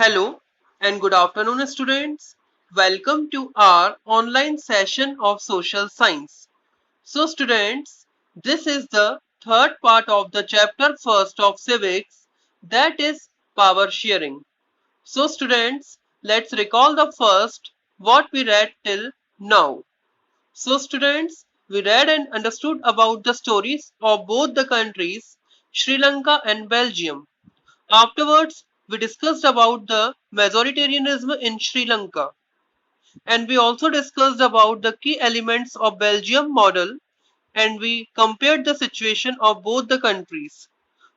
Hello and good afternoon, students. Welcome to our online session of social science. So, students, this is the third part of the chapter first of civics, that is power sharing. So, students, let's recall the first what we read till now. So, students, we read and understood about the stories of both the countries, Sri Lanka and Belgium. Afterwards, we discussed about the majoritarianism in Sri Lanka, and we also discussed about the key elements of Belgium model, and we compared the situation of both the countries.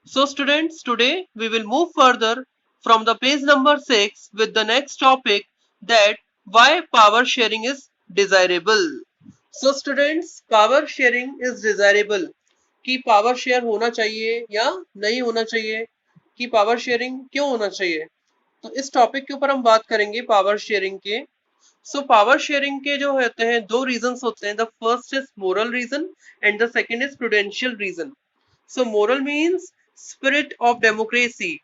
So students, today we will move further from the page number 6 with the next topic, that why power sharing is desirable. So students, power sharing is desirable कि power share होना चाहिए या नहीं होना चाहिए, कि power sharing क्यों होना चाहिए। तो इस टॉपिक के ऊपर हम बात करेंगे पावर शेयरिंग के। सो पावर शेयरिंग के जो होते हैं दो रीजंस होते हैं, the first is moral reason and the second is prudential reason. So moral means spirit of democracy.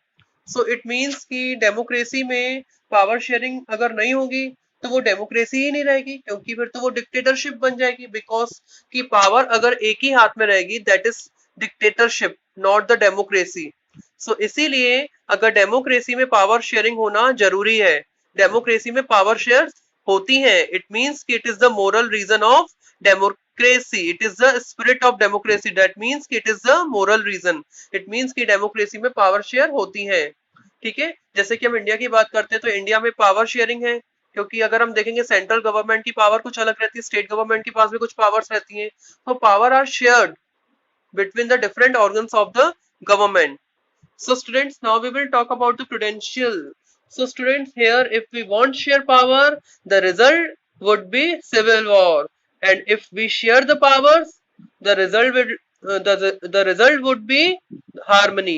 So it means कि डेमोक्रेसी में पावर शेयरिंग अगर नहीं होगी तो वो डेमोक्रेसी ही नहीं रहेगी, क्योंकि फिर तो वो डिक्टेटरशिप बन जाएगी, बिकॉज की पावर अगर एक ही हाथ में रहेगी that is dictatorship, not the democracy. So इसीलिए अगर डेमोक्रेसी में पावर शेयरिंग होना जरूरी है, डेमोक्रेसी में पावर शेयर होती है, इट मींस कि it is the moral reason of democracy, it is the spirit of democracy, that means कि it is the moral reason. It means कि डेमोक्रेसी में पावर शेयर होती है। ठीक है, जैसे कि हम इंडिया की बात करते हैं तो इंडिया में पावर शेयरिंग है, क्योंकि अगर हम देखेंगे सेंट्रल गवर्नमेंट की पावर कुछ अलग रहती है, स्टेट गवर्नमेंट के पास भी कुछ पावर्स रहती हैं, तो power are shared between the different organs of the government. So students, now we will talk about the prudential. So students, here if we want share power, the result would be civil war, and if we share the powers, the result would the result would be harmony.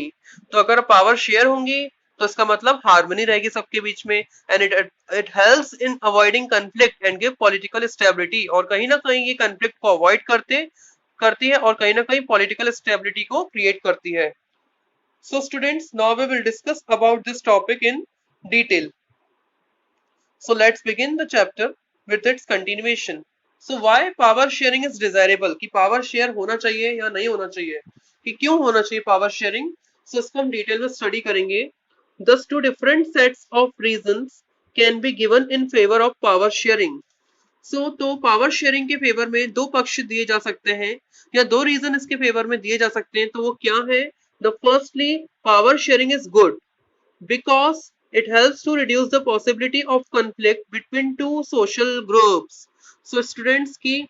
तो अगर power share होंगी तो इसका मतलब harmony रहेगी सबके बीच में, and it helps in avoiding conflict and give political stability. और कहीं ना कहीं ये कंफ्लिक्ट को अवॉइड करती है और कहीं ना कहीं पॉलिटिकल स्टेबिलिटी को क्रिएट करती है। So students, now we will discuss about this topic in detail. So let's begin the chapter with its continuation. So why power sharing is desirable, कि power share होना चाहिए या नहीं होना चाहिए, कि क्यों होना चाहिए power sharing। So इसको हम डिटेल में स्टडी करेंगे। Thus two different sets of reasons can be given in favor of power sharing. तो पावर शेयरिंग के फेवर में दो पक्ष दिए जा सकते हैं, या दो रीजन इसके फेवर में दिए जा सकते हैं, तो वो क्या है। The firstly, power sharing is good because it helps to reduce the possibility of conflict between two social groups. So students की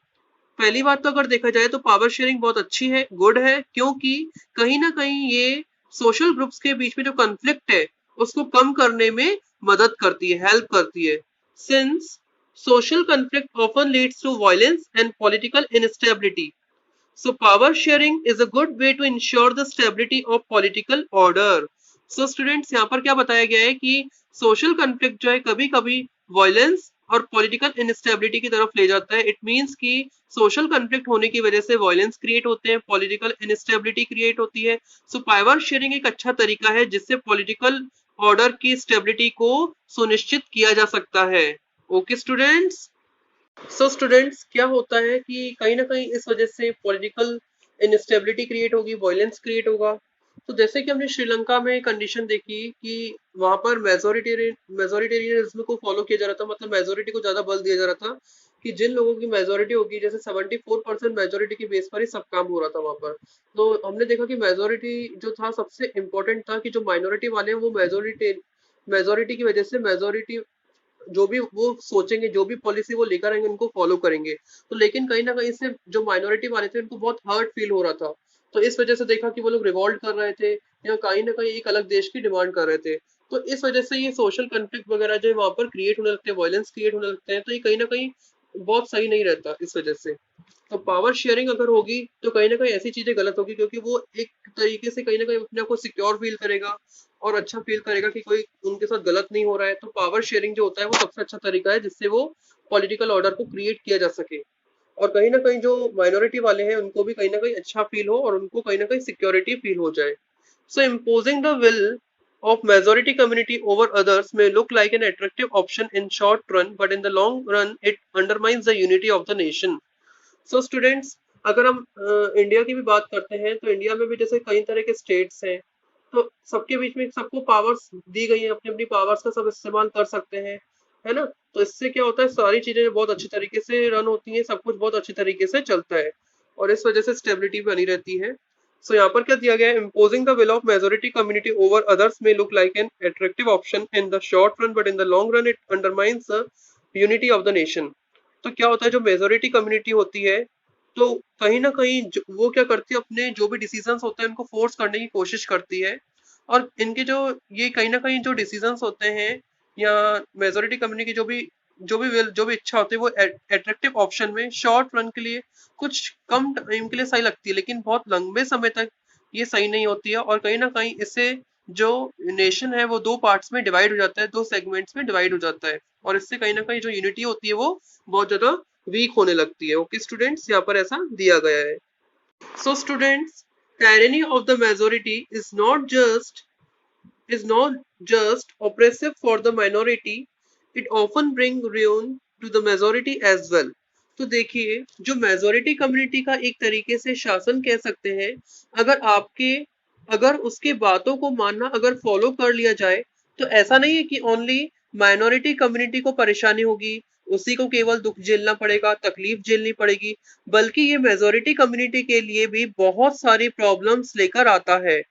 पहली बात तो अगर देखा जाए तो पावर शेयरिंग बहुत अच्छी है, गुड है, क्योंकि कहीं ना कहीं ये सोशल ग्रुप्स के बीच में जो कॉन्फ्लिक्ट है उसको कम करने में मदद करती है, हेल्प करती है। Since social conflict often leads to violence and political instability. So power sharing is a good way to ensure the stability of political order. So students, यहाँ पर क्या बताया गया है कि social conflict जो है कभी कभी violence और political instability की तरफ ले जाता है। It means कि social conflict होने की वजह से violence create होते हैं, political instability create होती है। So power sharing एक अच्छा तरीका है जिससे political order की stability को सुनिश्चित किया जा सकता है। Okay students. सो स्टूडेंट्स, क्या होता है कि कहीं ना कहीं इस वजह से पॉलिटिकल इनस्टेबिलिटी क्रिएट होगी, वायलेंस क्रिएट होगा। तो जैसे कि हमने श्रीलंका में कंडीशन देखी कि वहां पर मेजोरिटेरियनिज्म को फॉलो किया जा रहा था, मतलब मेजोरिटी को ज्यादा बल दिया जा रहा था, कि जिन लोगों की मेजोरिटी होगी, जैसे 74% मेजोरिटी के बेस पर ही सब काम हो रहा था वहां पर। तो हमने देखा कि मेजोरिटी जो था सबसे इम्पोर्टेंट था, कि जो माइनॉरिटी वाले हैं वो मेजोरिटी की वजह से मेजोरिटी जो भी वो सोचेंगे, जो भी पॉलिसी वो लेकर आएंगे उनको फॉलो करेंगे। तो लेकिन कहीं ना कहीं से जो माइनॉरिटी वाले थे उनको बहुत हर्ट फील हो रहा था, तो इस वजह से देखा कि वो लोग रिवॉल्ट कर रहे थे या कहीं ना कहीं एक अलग देश की डिमांड कर रहे थे। तो इस वजह से ये सोशल कंफ्लिक्ट वगैरह जो है वहां पर क्रिएट होने लगते हैं, वायलेंस क्रिएट होने लगते हैं, तो ये कहीं ना कहीं बहुत सही नहीं रहता इस वजह से। तो पावर शेयरिंग अगर होगी तो कहीं ना कहीं ऐसी चीजें गलत होगी, क्योंकि वो एक तरीके से कहीं ना कहीं अपने आप को सिक्योर फील करेगा और अच्छा फील करेगा कि कोई उनके साथ गलत नहीं हो रहा है। तो पावर शेयरिंग जो होता है वो सबसे अच्छा तरीका है जिससे वो पॉलिटिकल ऑर्डर को क्रिएट किया जा सके, और कहीं ना कहीं जो माइनॉरिटी वाले हैं उनको भी कहीं ना कहीं अच्छा फील हो और उनको कहीं ना कहीं सिक्योरिटी फील हो जाए। So imposing the will of majority community over others may look like an attractive option in short run, but in the long run it undermines the unity of the nation. So students, अगर हम India की भी बात करते हैं तो India में भी जैसे कई तरह के स्टेट्स हैं, तो सबके बीच में सबको पावर्स दी गई हैं, अपनी अपनी पावर्स का सब इस्तेमाल कर सकते हैं, है ना। तो इससे क्या होता है, सारी चीजें बहुत अच्छी तरीके से रन होती हैं, सब कुछ बहुत अच्छी तरीके से चलता है और इस वजह से स्टेबिलिटी बनी रहती है। सो यहाँ पर क्या दिया गया है, imposing the will of majority community over others में look like an attractive option in the short run, but in the long run it undermines the unity of the nation. तो क्या होता है, जो मेजोरिटी कम्युनिटी होती है तो कहीं ना कहीं वो क्या करती है, अपने जो भी डिसीजंस होते हैं उनको फोर्स करने की कोशिश करती है, और इनके जो ये कहीं ना कहीं जो डिसीजंस होते हैं या मेजोरिटी कम्युनिटी की जो भी इच्छा होती है वो एट्रैक्टिव ऑप्शन में शॉर्ट रन के लिए कुछ कम टाइम के लिए सही लगती है, लेकिन बहुत लंबे समय तक ये सही नहीं होती है, और कहीं ना कहीं इससे जो नेशन है वो दो पार्ट्स में डिवाइड हो जाता है, दो सेगमेंट्स में डिवाइड हो जाता है, और इससे कहीं ना कहीं जो यूनिटी होती है वो बहुत ज्यादा वीक होने लगती है। ओके स्टूडेंट्स, यहाँ पर ऐसा दिया गया है। So students, tyranny of the majority is not just oppressive for the minority, it often bring ruin to the majority as well. तो देखिए, जो मेजोरिटी कम्युनिटी का एक तरीके से शासन कह सकते हैं, अगर उसके बातों को मानना अगर फॉलो कर लिया जाए, तो ऐसा नहीं है कि ओनली माइनॉरिटी कम्युनिटी को परेशानी होगी, उसी को केवल दुख झेलना पड़ेगा, तकलीफ झेलनी पड़ेगी, बल्कि ये मेजोरिटी कम्युनिटी के लिए भी बहुत सारी प्रॉब्लम्स लेकर आता है।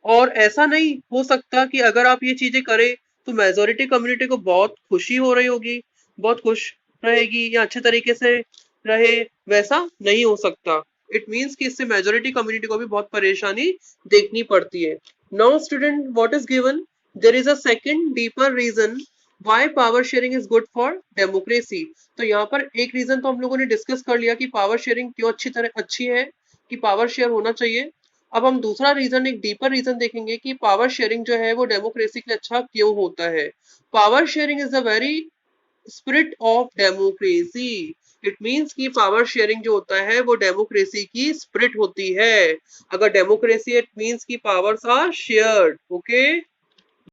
और ऐसा नहीं हो सकता कि अगर आप ये चीजें करें तो मेजोरिटी कम्युनिटी को बहुत खुशी हो रही होगी, बहुत खुश रहेगी या अच्छे तरीके से रहे, वैसा नहीं हो सकता। इट मीन्स कि इससे मेजोरिटी कम्युनिटी को भी बहुत परेशानी देखनी पड़ती है। Now student, what is given, there is a second deeper reason why power sharing is good for democracy. तो यहाँ पर एक रीजन तो हम लोगों ने डिस्कस कर लिया कि पावर शेयरिंग क्यों अच्छी है, कि पावर शेयर होना चाहिए। अब हम दूसरा रीजन, एक डीपर रीजन देखेंगे कि पावर शेयरिंग जो है वो डेमोक्रेसी के लिए अच्छा क्यों होता है। Power sharing is the very spirit of democracy. It means कि पावर शेयरिंग जो होता है वो डेमोक्रेसी की स्पिरिट होती है। अगर डेमोक्रेसी, इट मीन्स कि powers are shared. Okay,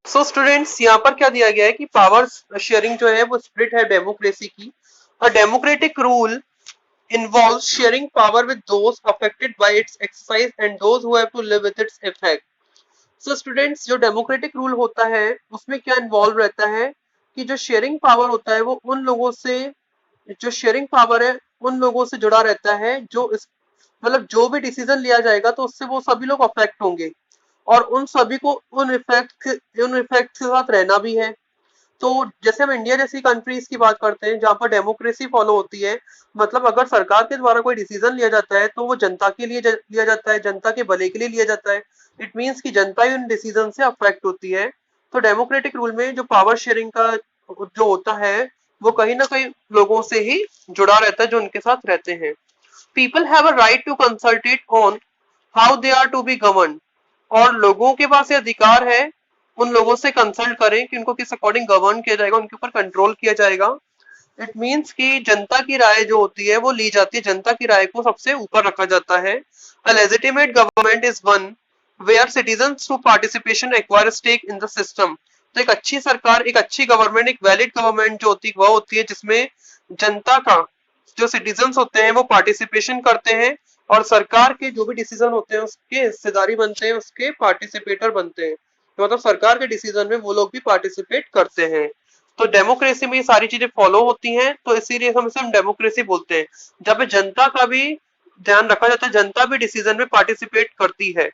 so students, यहाँ पर क्या दिया गया है कि पावर शेयरिंग जो है वो स्पिरिट है डेमोक्रेसी की। A democratic rule involves sharing power with those affected by its exercise and those who have to live with its effect. So students, जो डेमोक्रेटिक रूल होता है उसमें क्या इन्वॉल्व रहता है कि जो शेयरिंग पावर होता है वो उन लोगों से, जो शेयरिंग पावर है उन लोगों से जुड़ा रहता है, जो इस मतलब जो भी डिसीजन लिया जाएगा तो उससे वो सभी लोग अफेक्ट होंगे, और उन सभी को उन इफेक्ट के साथ रहना भी है। तो जैसे हम इंडिया जैसी कंट्रीज की बात करते हैं जहां पर डेमोक्रेसी फॉलो होती है, मतलब अगर सरकार के द्वारा कोई डिसीजन लिया जाता है तो वो जनता के लिए लिया जाता है, जनता के भले के लिए लिया जाता है। इट मीन्स कि जनता ही उन डिसीजन से अफेक्ट होती है। तो डेमोक्रेटिक रूल में जो पावर शेयरिंग का जो होता है वो कहीं ना कहीं लोगों से ही जुड़ा रहता है जो उनके साथ रहते हैं। People have a right to consulted on how they are to be govern, और लोगों के पास ये अधिकार है उन लोगों से कंसल्ट करें कि उनको किस अकॉर्डिंग गवर्न किया जाएगा, उनके ऊपर कंट्रोल किया जाएगा। इट मीन्स कि जनता की राय जो होती है वो ली जाती है, जनता की राय को सबसे ऊपर रखा जाता है। A legitimate government is one where citizens through participation acquire stake in the system. तो एक अच्छी सरकार, एक अच्छी गवर्नमेंट, एक वैलिड गवर्नमेंट जो होती है वह होती है जिसमें जनता का, जो सिटीजंस होते हैं वो पार्टिसिपेशन करते हैं और सरकार के जो भी डिसीजन होते हैं उसके हिस्सेदारी बनते हैं, उसके पार्टिसिपेटर बनते हैं। तो मतलब सरकार के डिसीजन में वो लोग भी पार्टिसिपेट करते हैं। तो डेमोक्रेसी में ये सारी चीजें फॉलो होती हैं, तो इसीलिए हम इसे डेमोक्रेसी बोलते हैं, जब जनता का भी ध्यान रखा जाता है, जनता भी डिसीजन में पार्टिसिपेट करती है।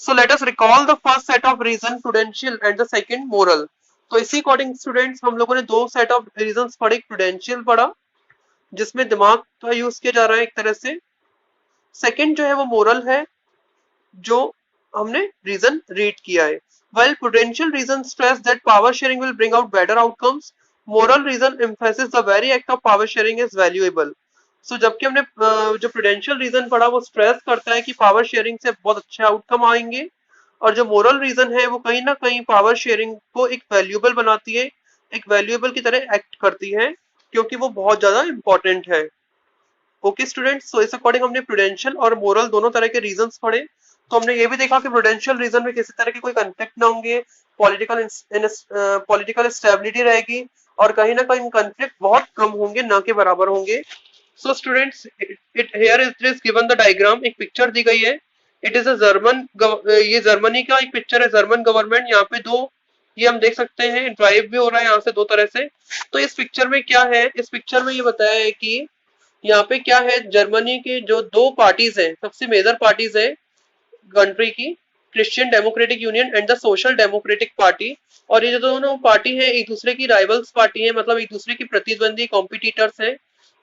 So let us recall the first set of reason, prudential, and the second moral. तो इसी अकॉर्डिंग स्टूडेंट्स हम लोगों ने दो सेट ऑफ रीजंस पढ़े, प्रूडेंशियल पढ़ा जिसमें दिमाग का यूज किया जा रहा है एक तरह से, सेकंड जो है वो मोरल है जो हमने रीजन रीड किया है। While prudential reasons stress that power sharing will bring out better outcomes, moral reason emphasizes the very act of power sharing is valuable. So जबकि हमने जो प्रूडेंशियल रीजन पढ़ा वो स्ट्रेस करता है कि पावर शेयरिंग से बहुत अच्छे आउटकम आएंगे, और जो मोरल रीजन है वो कहीं ना कहीं पावर शेयरिंग को एक वैल्यूएबल बनाती है, एक वैल्यूएबल की तरह एक्ट करती है, क्योंकि वो बहुत ज्यादा इंपॉर्टेंट है। ओके स्टूडेंट्स, सो इस अकॉर्डिंग हमने प्रूडेंशियल और मोरल दोनों तरह के रीजंस पढ़े। तो हमने ये भी देखा कि प्रूडेंशियल रीजन में किसी तरह के कोई कंफ्लिक्ट ना होंगे, पॉलिटिकल स्टेबिलिटी रहेगी और कहीं ना कहीं कंफ्लिक्ट बहुत कम होंगे, ना के बराबर होंगे। So students, it here is given the diagram, एक पिक्चर दी गई है। इट इज अ जर्मन, ये जर्मनी का एक पिक्चर है, जर्मन गवर्नमेंट। यहाँ पे दो, ये हम देख सकते हैं, ड्राइव भी हो रहा है यहाँ से दो तरह से। तो इस पिक्चर में क्या है, इस पिक्चर में ये बताया है कि यहाँ पे क्या है, जर्मनी के जो दो पार्टीज हैं, सबसे मेजर पार्टीज है कंट्री की, Christian democratic union and the social democratic party. और ये जो दोनों पार्टी है एक दूसरे की राइवल्स पार्टी है, मतलब एक दूसरे की प्रतिद्वंदी कॉम्पिटिटर्स है।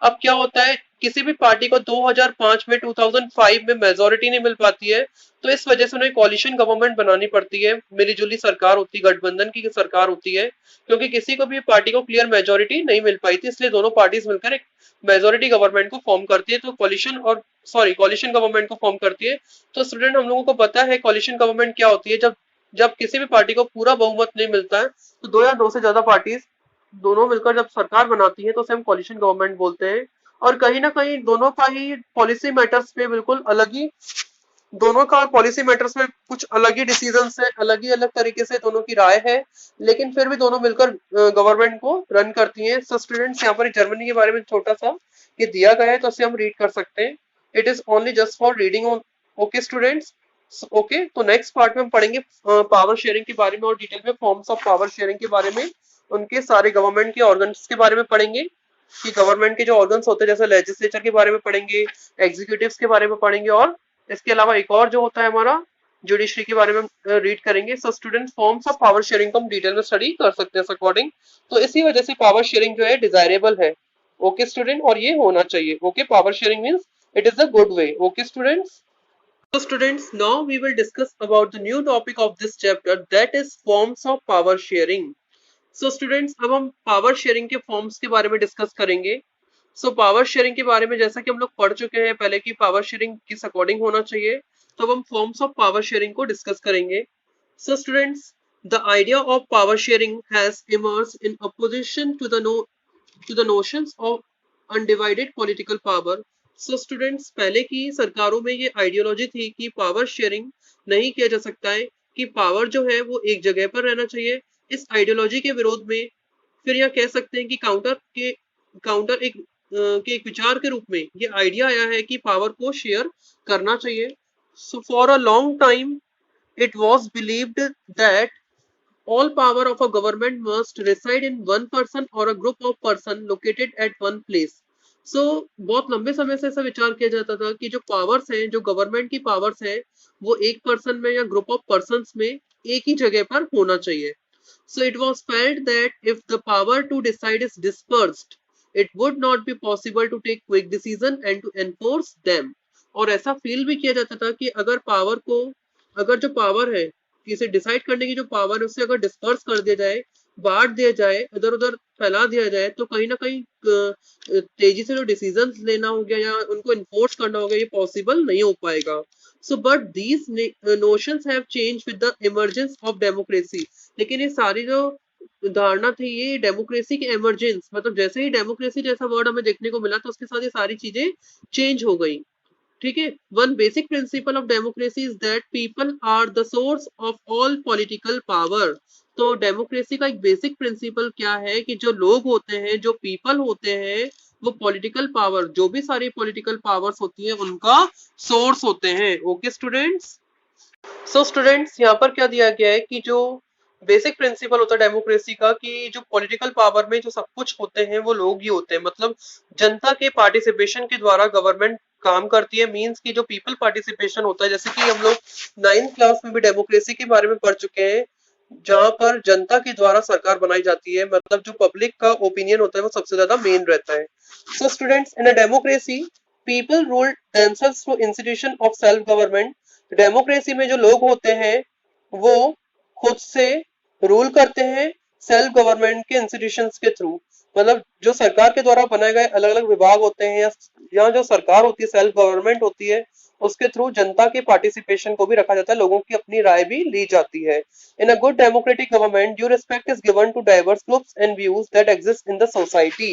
अब क्या होता है, किसी भी पार्टी को 2005 में 2005 में मेजोरिटी नहीं मिल पाती है, तो इस वजह से उन्हें कॉलिशन गवर्नमेंट बनानी पड़ती है, मिलीजुली सरकार होती है, गठबंधन की सरकार होती है, क्योंकि किसी को भी पार्टी को क्लियर मेजोरिटी नहीं मिल पाई थी, इसलिए दोनों पार्टीज मिलकर एक मेजोरिटी गवर्नमेंट को फॉर्म करती है, तो कॉलिशन गवर्नमेंट को फॉर्म करती है। तो स्टूडेंट, हम लोगों को पता है कॉलिशन गवर्नमेंट क्या होती है। जब जब किसी भी पार्टी को पूरा बहुमत नहीं मिलता है, तो दो या दो से ज्यादा पार्टीज दोनों मिलकर जब सरकार बनाती है, तो उसे हम कॉलिशन गवर्नमेंट बोलते हैं। और कहीं ना कहीं दोनों का ही पॉलिसी मैटर्स पे बिल्कुल अलग ही, दोनों का पॉलिसी मैटर्स में कुछ अलग ही डिसीजन है, अलग ही अलग तरीके से दोनों की राय है, लेकिन फिर भी दोनों मिलकर गवर्नमेंट को रन करती हैं। सो स्टूडेंट्स, यहाँ पर जर्मनी के बारे में छोटा सा ये दिया गया है, तो इसे हम रीड कर सकते हैं। It is only just for reading on. Okay students, okay. तो नेक्स्ट पार्ट में हम पढ़ेंगे पावर शेयरिंग के बारे में और डिटेल में फॉर्म्स ऑफ पावर शेयरिंग के बारे में, उनके सारे गवर्नमेंट के ऑर्गन्स के बारे में पढ़ेंगे कि गवर्नमेंट के जो ऑर्गन्स होते हैं, जैसे लेजिस्लेचर के बारे में पढ़ेंगे, एग्जीक्यूटिव्स के बारे में पढ़ेंगे, और इसके अलावा एक और जो होता है हमारा जुडिशरी के बारे में रीड करेंगे। So student, forms of power sharing को हम डिटेल में स्टडी कर सकते हैं अकॉर्डिंग। तो इसी वजह से पावर शेयरिंग जो है डिजायरेबल है। ओके स्टूडेंट, और ये होना चाहिए। Okay, power sharing means it is a good way. Okay students, so students, now we will discuss about the new topic of this chapter, that is forms of power sharing. So students, अब हम power sharing के forms के बारे में discuss करेंगे। So power sharing के बारे में जैसा कि हम लोग पढ़ चुके हैं पहले कि पावर शेयरिंग किस अकॉर्डिंग होना चाहिए, तो अब हम फॉर्म्स ऑफ पावर शेयरिंग को डिस्कस करेंगे। So students, the idea of power sharing has emerged in opposition to the notions of undivided political power. So students, पहले की सरकारों में ये आइडियोलॉजी थी कि पावर शेयरिंग नहीं किया जा सकता है, कि पावर जो है वो एक जगह पर रहना चाहिए। इस आइडियोलॉजी के विरोध में फिर यह कह सकते हैं कि काउंटर एक विचार के रूप में ये आइडिया आया है कि पावर को शेयर करना चाहिए। So for a long time it was believed that all power of a government must reside in one person or a group of person located at one place. So बहुत लंबे समय से ऐसा विचार किया जाता था कि जो पावर्स हैं, जो गवर्नमेंट की पावर्स हैं, वो एक पर्सन में या ग्रुप ऑफ पर्सन्स में एक ही जगह पर होना चाहिए। So it was felt that if the power to decide is dispersed, it would not be possible to take quick decision and to enforce them. और ऐसा फील भी किया जाता था कि अगर जो पावर है, किसी डिसाइड करने की जो पावर है, उससे अगर डिस्पर्स कर दिया जाए, बांट दिया जाए, इधर उधर फैला दिया जाए, तो कहीं ना कहीं तेजी से जो डिसीजन लेना हो गया या उनको इन्फोर्स करना हो गया, ये पॉसिबल नहीं हो पाएगा। So but these notions have change with the emergence of democracy. लेकिन ये सारी जो धारणा थी, ये डेमोक्रेसी के इमरजेंस, मतलब जैसे ही डेमोक्रेसी जैसा वर्ड हमें देखने को मिला, तो उसके साथ ये सारी चीजें चेंज हो गई। ठीक है, one basic principle of democracy is that people are the source of all political power. तो डेमोक्रेसी का एक बेसिक प्रिंसिपल क्या है कि जो लोग होते हैं, जो पीपल होते हैं, वो पॉलिटिकल पावर, जो भी सारी पॉलिटिकल पावर्स होती है, उनका सोर्स होते हैं। ओके स्टूडेंट्स, सो स्टूडेंट्स, यहाँ पर क्या दिया गया है कि जो बेसिक प्रिंसिपल होता है डेमोक्रेसी का, कि जो पॉलिटिकल पावर में जो सब कुछ होते हैं वो लोग ही होते हैं, मतलब जनता के पार्टिसिपेशन के द्वारा गवर्नमेंट काम करती है। मींस की जो पीपल पार्टिसिपेशन होता है, जैसे कि हम लोग 9th क्लास में भी डेमोक्रेसी के बारे में पढ़ चुके हैं, जहां पर जनता के द्वारा सरकार बनाई जाती है, मतलब जो पब्लिक का ओपिनियन होता है वो सबसे ज्यादा मेन रहता है। So students, in a democracy people rule themselves through institution of self government. Democracy में जो लोग होते हैं वो खुद से रूल करते हैं सेल्फ गवर्नमेंट के इंस्टीट्यूशंस के थ्रू, मतलब जो सरकार के द्वारा बनाए गए अलग अलग विभाग होते हैं, या जो सरकार होती है, सेल्फ गवर्नमेंट होती है, उसके थ्रू जनता के पार्टिसिपेशन को भी रखा जाता है, लोगों की अपनी राय भी ली जाती है। In a good democratic government due respect is given to diverse groups and views that exist in the society.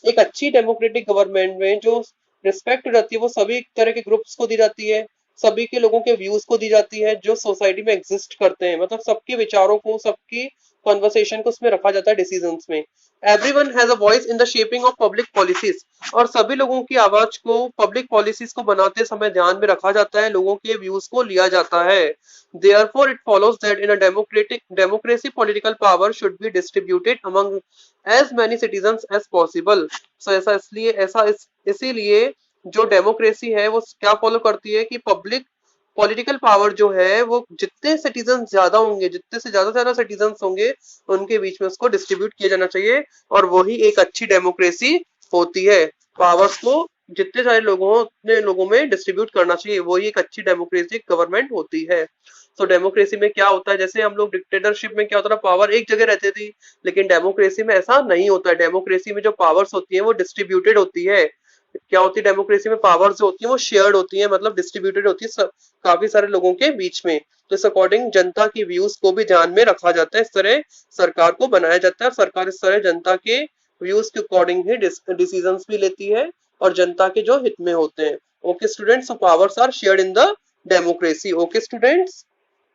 एक अच्छी डेमोक्रेटिक गवर्नमेंट में जो रिस्पेक्ट रहती है वो सभी तरह के ग्रुप्स को दी जाती है, सभी के लोगों के व्यूज को दी जाती है जो सोसाइटी में एग्जिस्ट करते हैं, मतलब सबके विचारों को, सबकी कॉन्वर्सेशन को उसमें रखा जाता है डिसीजंस में। Everyone has a voice in the shaping of public policies, और सभी लोगों की आवाज को पब्लिक पॉलिसीज को बनाते समय ध्यान में रखा जाता है, लोगों के व्यूज को लिया जाता है। Therefore, it follows that in a democratic democracy, political power should be distributed among as many citizens as possible. So इसीलिए जो डेमोक्रेसी है वो क्या फॉलो करती है कि पब्लिक पॉलिटिकल पावर जो है वो जितने सिटीजन ज्यादा होंगे, जितने से ज्यादा सिटीजन होंगे, उनके बीच में उसको डिस्ट्रीब्यूट किया जाना चाहिए, और वही एक अच्छी डेमोक्रेसी होती है। पावर्स को जितने सारे लोगों उतने लोगों में डिस्ट्रीब्यूट करना चाहिए, वही एक अच्छी डेमोक्रेटिक गवर्नमेंट होती है। तो डेमोक्रेसी में क्या होता है, जैसे हम लोग डिक्टेटरशिप में क्या होता था, पावर एक जगह रहती थी, लेकिन डेमोक्रेसी में ऐसा नहीं होता है। डेमोक्रेसी में जो पावर्स होती है वो डिस्ट्रीब्यूटेड होती है। क्या होती है डेमोक्रेसी में, पावर्स जो होती है वो शेयर्ड होती है, मतलब डिस्ट्रीब्यूटेड होती है काफी सारे लोगों के बीच में। तो इस अकॉर्डिंग जनता की व्यूज को भी ध्यान में रखा जाता है, इस तरह सरकार को बनाया जाता है, और सरकार इस तरह जनता के व्यूज के अकॉर्डिंग ही डिसीजंस भी लेती है, और जनता के जो हित में होते हैं। Okay students, powers are shared in the democracy. Okay students.